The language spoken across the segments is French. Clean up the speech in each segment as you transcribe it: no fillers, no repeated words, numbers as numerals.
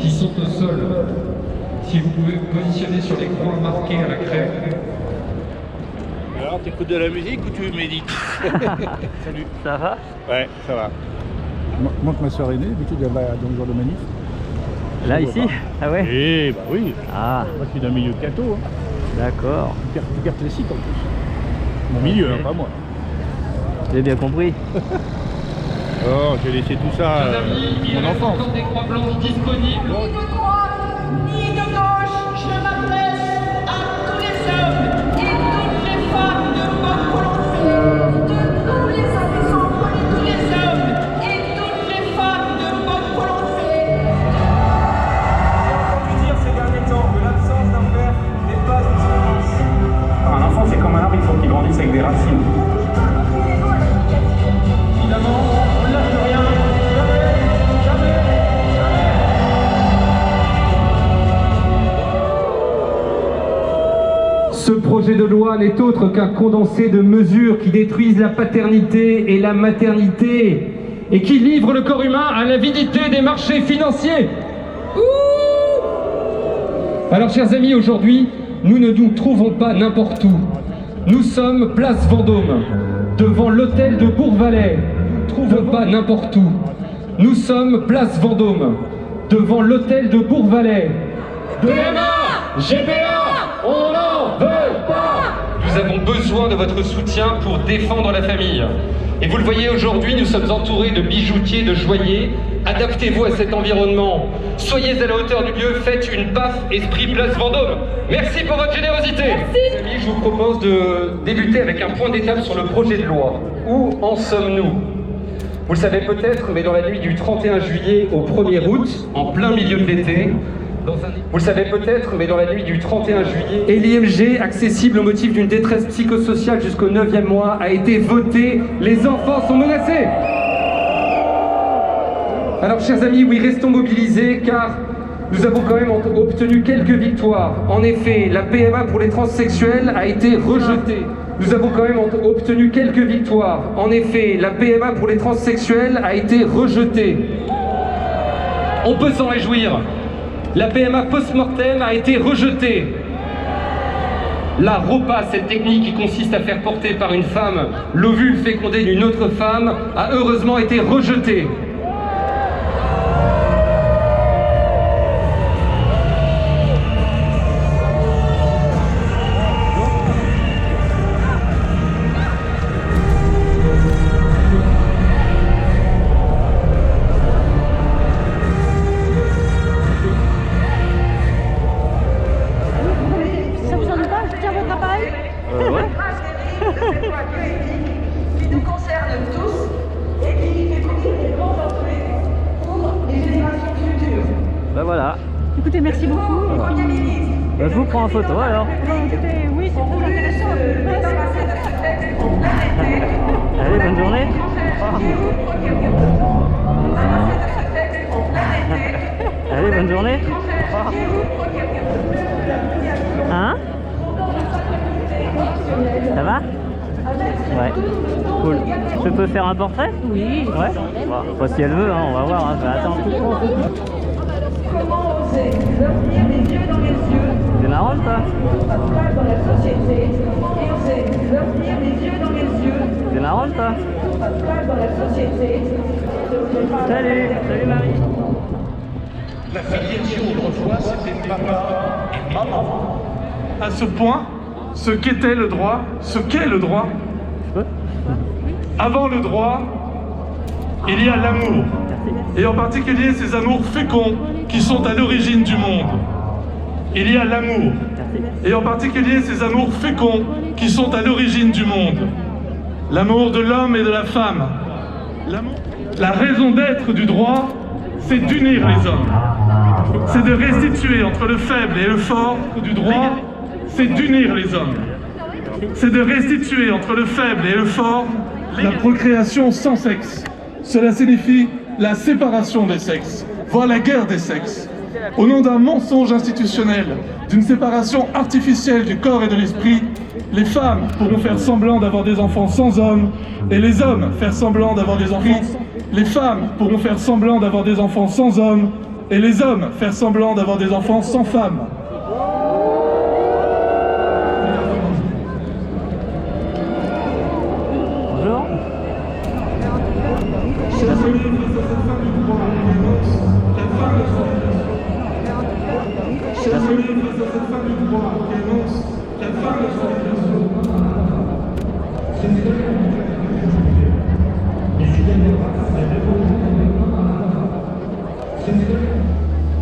qui sont au sol. Si vous pouvez vous positionner sur les coins marqués à la craie. Alors, t'écoutes de la musique ou tu médites? Salut. Ça va? Ouais, ça va. Moi que ma soeur aînée, d'habitude elle va dans le genre de manif. Là, ici? Ah ouais? Eh bah oui. Ah, Moi je suis d'un milieu de catho. Hein. d'accord. Hyper classique en plus. Mon milieu, hein, pas moi. J'ai bien compris. Oh, j'ai laissé tout ça mon enfance. Encore des croix blanches disponibles. Ni de droite, ni de gauche, je m'adresse à tous les hommes et toutes les femmes de bonne volonté, de tous les Alexandres et tous les hommes et toutes les femmes de bonne volonté. J'ai entendu dire ces derniers temps que l'absence d'un père n'est pas une souffrance. Un enfant, c'est comme un arbre, il faut qu'il grandisse avec des racines. Évidemment, on ne lâche rien. Jamais. Ce projet de loi n'est autre qu'un condensé de mesures qui détruisent la paternité et la maternité et qui livrent le corps humain à l'avidité des marchés financiers. Alors, chers amis, aujourd'hui, nous ne nous trouvons pas n'importe où. Nous sommes place Vendôme, devant l'hôtel de Bourg-Valais. Nous ne trouvons pas n'importe où. Nous sommes place Vendôme, devant l'hôtel de Bourg-Valais. PMA, GPA, on n'en veut pas. Nous avons besoin de votre soutien pour défendre la famille. Et vous le voyez aujourd'hui, nous sommes entourés de bijoutiers, de joailliers. Adaptez-vous à cet environnement. Soyez à la hauteur du lieu, faites une PAF Esprit Place Vendôme. Merci pour votre générosité. Merci. Amis, je vous propose de débuter avec un point d'étape sur le projet de loi. Où en sommes-nous? Vous le savez peut-être, mais dans la nuit du 31 juillet au 1er août, en plein milieu de l'été, vous le savez peut-être, mais dans la nuit du 31 juillet, et l'IMG, accessible au motif d'une détresse psychosociale jusqu'au 9e mois, a été voté. Les enfants sont menacés. Alors, chers amis, oui, restons mobilisés, car nous avons quand même obtenu quelques victoires. En effet, la PMA pour les transsexuels a été rejetée. Nous avons quand même obtenu quelques victoires. En effet, la PMA pour les transsexuels a été rejetée. On peut s'en réjouir. La PMA post-mortem a été rejetée. La ROPA, cette technique qui consiste à faire porter par une femme l'ovule fécondé d'une autre femme, a heureusement été rejetée. Ça vous ennuie pas? Je tiens votre appareil? Ouais. Qui nous concerne tous et qui fait courir les grands entrées pour les générations futures. Bah voilà. Écoutez, merci beaucoup. Bah, je vous prends en photo alors. Écoutez, oui, c'est très intéressant. Allez, bonne journée. Allez, bonne journée. Hein? Ça va? Ouais. Cool. Je peux faire un portrait? Oui. Ouais. Bon, pas si elle veut, hein, on va voir. Hein. Je vais attendre. Comment oser leur dire les yeux dans les yeux, C'est marrant ça? pas dans la société, et oser leur dire les yeux dans les yeux, C'est marrant ça? pas dans la société. Salut. Salut Marie. La filiation autrefois, c'était papa et maman. À ce point, ce qu'était le droit, ce qu'est le droit. Avant le droit, il y a l'amour. Et en particulier ces amours féconds qui sont à l'origine du monde. Il y a l'amour. Et en particulier ces amours féconds qui sont à l'origine du monde. L'amour de l'homme et de la femme. La raison d'être du droit, c'est d'unir les hommes. C'est de restituer entre le faible et le fort du droit, c'est d'unir les hommes. C'est de restituer entre le faible et le fort la procréation sans sexe. Cela signifie la séparation des sexes, voire la guerre des sexes. Au nom d'un mensonge institutionnel, d'une séparation artificielle du corps et de l'esprit, les femmes pourront faire semblant d'avoir des enfants sans hommes, et les hommes faire semblant d'avoir des enfants. Les femmes pourront faire semblant d'avoir des enfants sans hommes, Et les hommes faire semblant d'avoir des enfants sans femme. Bonjour.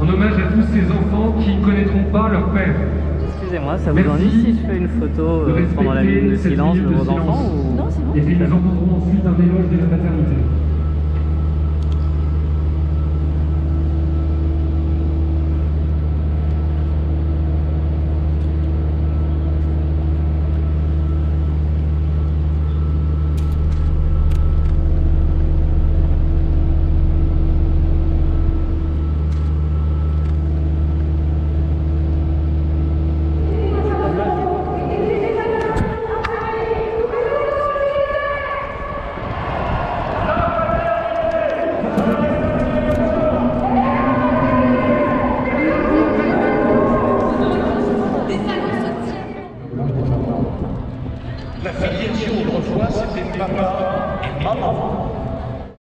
En hommage à tous ces enfants qui ne connaîtront pas leur père. Excusez-moi, ça vous Merci ennuie si je fais une photo de pendant la respecter minute de cette silence de minute de vos silence. enfants ou... Non, c'est bon. Et puis nous entendrons ensuite un